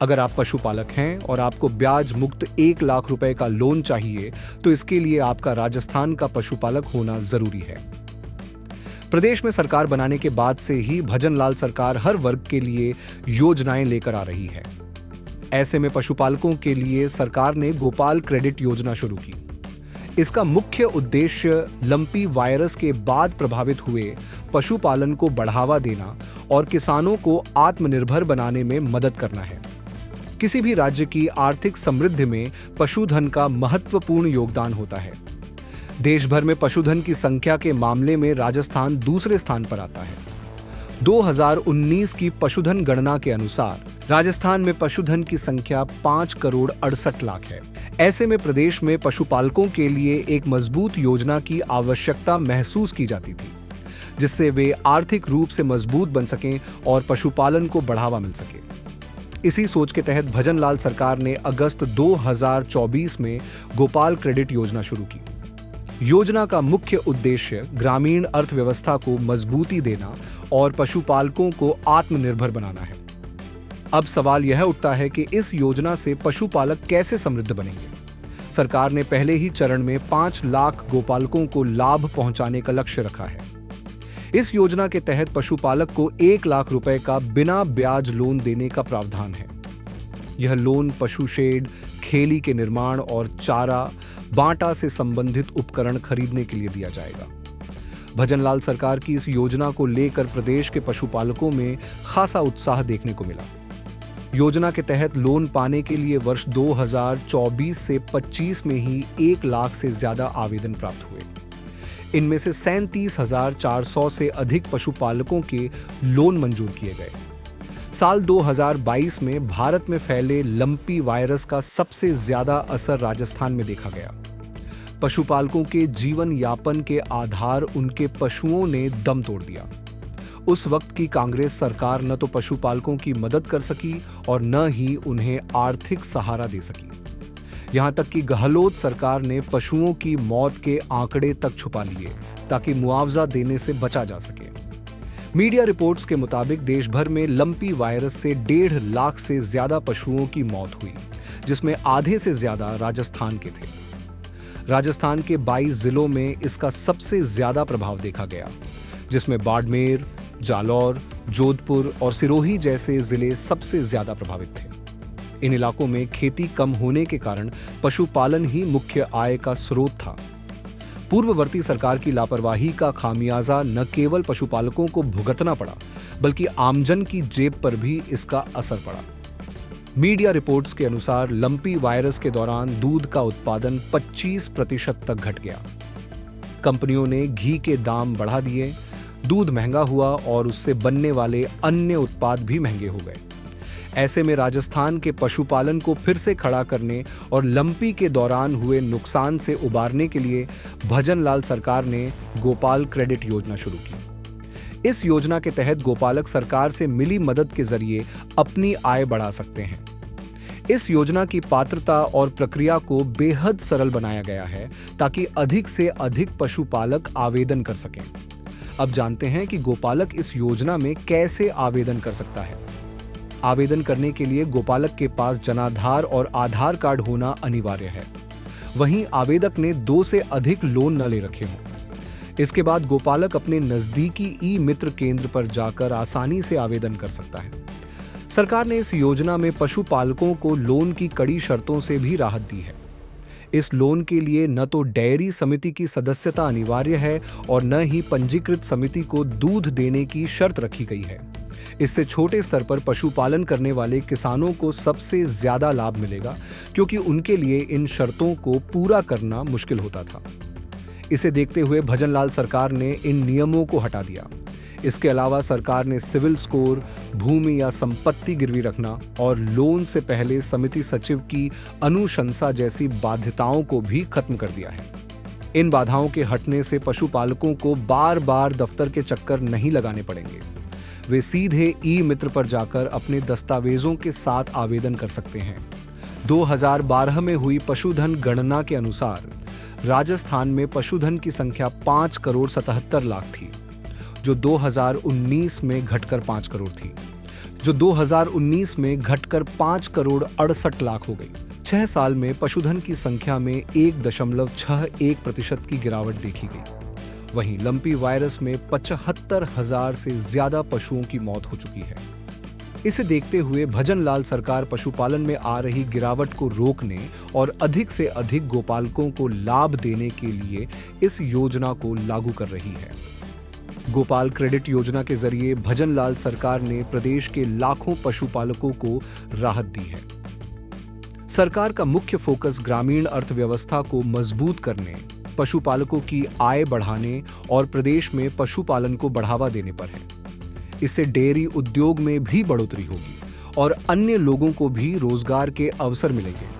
अगर आप पशुपालक हैं और आपको ब्याज मुक्त 1 लाख रुपए का लोन चाहिए तो इसके लिए आपका राजस्थान का पशुपालक होना जरूरी है। प्रदेश में सरकार बनाने के बाद से ही भजनलाल सरकार हर वर्ग के लिए योजनाएं लेकर आ रही है। ऐसे में पशुपालकों के लिए सरकार ने गोपाल क्रेडिट योजना शुरू की। इसका मुख्य उद्देश्य लंपी वायरस के बाद प्रभावित हुए पशुपालन को बढ़ावा देना और किसानों को आत्मनिर्भर बनाने में मदद करना है। किसी भी राज्य की आर्थिक समृद्धि में पशुधन का महत्वपूर्ण योगदान होता है। देश भर में पशुधन की संख्या के मामले में राजस्थान दूसरे स्थान पर आता है। 2019 की पशुधन गणना के अनुसार राजस्थान में पशुधन की संख्या 5,68,00,000 है। ऐसे में प्रदेश में पशुपालकों के लिए एक मजबूत योजना की आवश्यकता महसूस की जाती थी, जिससे वे आर्थिक रूप से मजबूत बन सकें और पशुपालन को बढ़ावा मिल सके। इसी सोच के तहत भजनलाल सरकार ने अगस्त 2024 में गोपाल क्रेडिट योजना शुरू की। योजना का मुख्य उद्देश्य ग्रामीण अर्थव्यवस्था को मजबूती देना और पशुपालकों को आत्मनिर्भर बनाना है। अब सवाल यह उठता है कि इस योजना से पशुपालक कैसे समृद्ध बनेंगे। सरकार ने पहले ही चरण में 5 लाख गोपालकों को लाभ पहुंचाने का लक्ष्य रखा है। इस योजना के तहत पशुपालक को 1 लाख रुपए का बिना ब्याज लोन देने का प्रावधान है। यह लोन पशु शेड, खेली के निर्माण और चारा बांटा से संबंधित उपकरण खरीदने के लिए दिया जाएगा। भजनलाल सरकार की इस योजना को लेकर प्रदेश के पशुपालकों में खासा उत्साह देखने को मिला। योजना के तहत लोन पाने के लिए वर्ष 2024 से 25 में ही 1 लाख से ज्यादा आवेदन प्राप्त हुए। इनमें से 37,400 से अधिक पशुपालकों के लोन मंजूर किए गए। साल 2022 में भारत में फैले लंपी वायरस का सबसे ज्यादा असर राजस्थान में देखा गया। पशुपालकों के जीवन यापन के आधार उनके पशुओं ने दम तोड़ दिया। उस वक्त की कांग्रेस सरकार न तो पशुपालकों की मदद कर सकी और न ही उन्हें आर्थिक सहारा दे सकी। यहां तक कि गहलोत सरकार ने पशुओं की मौत के आंकड़े तक छुपा लिए ताकि मुआवजा देने से बचा जा सके। मीडिया रिपोर्ट्स के मुताबिक देश भर में लंपी वायरस से 1.5 लाख से ज्यादा पशुओं की मौत हुई, जिसमें आधे से ज्यादा राजस्थान के थे। राजस्थान के 22 जिलों में इसका सबसे ज्यादा प्रभाव देखा गया, जिसमें बाड़मेर, जालौर, जोधपुर और सिरोही जैसे जिले सबसे ज्यादा प्रभावित थे। इन इलाकों में खेती कम होने के कारण पशुपालन ही मुख्य आय का स्रोत था। पूर्ववर्ती सरकार की लापरवाही का खामियाजा न केवल पशुपालकों को भुगतना पड़ा, बल्कि आमजन की जेब पर भी इसका असर पड़ा। मीडिया रिपोर्ट्स के अनुसार लंपी वायरस के दौरान दूध का उत्पादन 25% तक घट गया। कंपनियों ने घी के दाम बढ़ा दिए, दूध महंगा हुआ और उससे बनने वाले अन्य उत्पाद भी महंगे हो गए। ऐसे में राजस्थान के पशुपालन को फिर से खड़ा करने और लंपी के दौरान हुए नुकसान से उबारने के लिए भजनलाल सरकार ने गोपाल क्रेडिट योजना शुरू की। इस योजना के तहत गोपालक सरकार से मिली मदद के जरिए अपनी आय बढ़ा सकते हैं। इस योजना की पात्रता और प्रक्रिया को बेहद सरल बनाया गया है ताकि अधिक से अधिक पशुपालक आवेदन कर सकें। अब जानते हैं कि गोपालक इस योजना में कैसे आवेदन कर सकता है। आवेदन करने के लिए गोपालक के पास जनाधार और आधार कार्ड होना अनिवार्य है। वहीं आवेदक ने 2 से अधिक लोन न ले रखे हों। इसके बाद गोपालक अपने नजदीकी ई मित्र केंद्र पर जाकर आसानी से आवेदन कर सकता है। सरकार ने इस योजना में पशुपालकों को लोन की कड़ी शर्तों से भी राहत दी है। इस लोन के लिए न तो डेयरी समिति की सदस्यता अनिवार्य है और न ही पंजीकृत समिति को दूध देने की शर्त रखी गई है। इससे छोटे स्तर पर पशुपालन करने वाले किसानों को सबसे ज्यादा लाभ मिलेगा, क्योंकि उनके लिए इन शर्तों को पूरा करना मुश्किल होता था। इसे देखते हुए भजनलाल सरकार ने इन नियमों को हटा दिया। इसके अलावा सरकार ने सिविल स्कोर, भूमि या संपत्ति गिरवी रखना और लोन से पहले समिति सचिव की अनुशंसा जैसी बाध्यताओं को भी खत्म कर दिया है। इन बाधाओं के हटने से पशुपालकों को बार बार दफ्तर के चक्कर नहीं लगाने पड़ेंगे। वे सीधे ई मित्र पर जाकर अपने दस्तावेजों के साथ आवेदन कर सकते हैं। 2012 में हुई पशुधन गणना के अनुसार राजस्थान में पशुधन की संख्या 5,77,00,000 थी, जो 2019 में घटकर 5 करोड़ थी। जो 2019 में घटकर 5 करोड़ 68 लाख हो गई। 6 साल में पशुधन की संख्या में 1.61% की गिरावट देखी गई। वहीं लंपी वायरस में 75,000 से ज्यादा पशुओं की मौत हो चुकी है। इसे देखते हुए भजनलाल सरकार पशुपालन में आ रही गिरावट को रोकने और अधिक से अधिक गोपालकों को लाभ देने के लिए इस योजना को लागू कर रही है। गोपाल क्रेडिट योजना के जरिए भजनलाल सरकार ने प्रदेश के लाखों पशुपालकों को राहत दी है। सरकार का मुख्य फोकस ग्रामीण अर्थव्यवस्था को मजबूत करने, पशुपालकों की आय बढ़ाने और प्रदेश में पशुपालन को बढ़ावा देने पर है। इससे डेयरी उद्योग में भी बढ़ोतरी होगी और अन्य लोगों को भी रोजगार के अवसर मिलेंगे।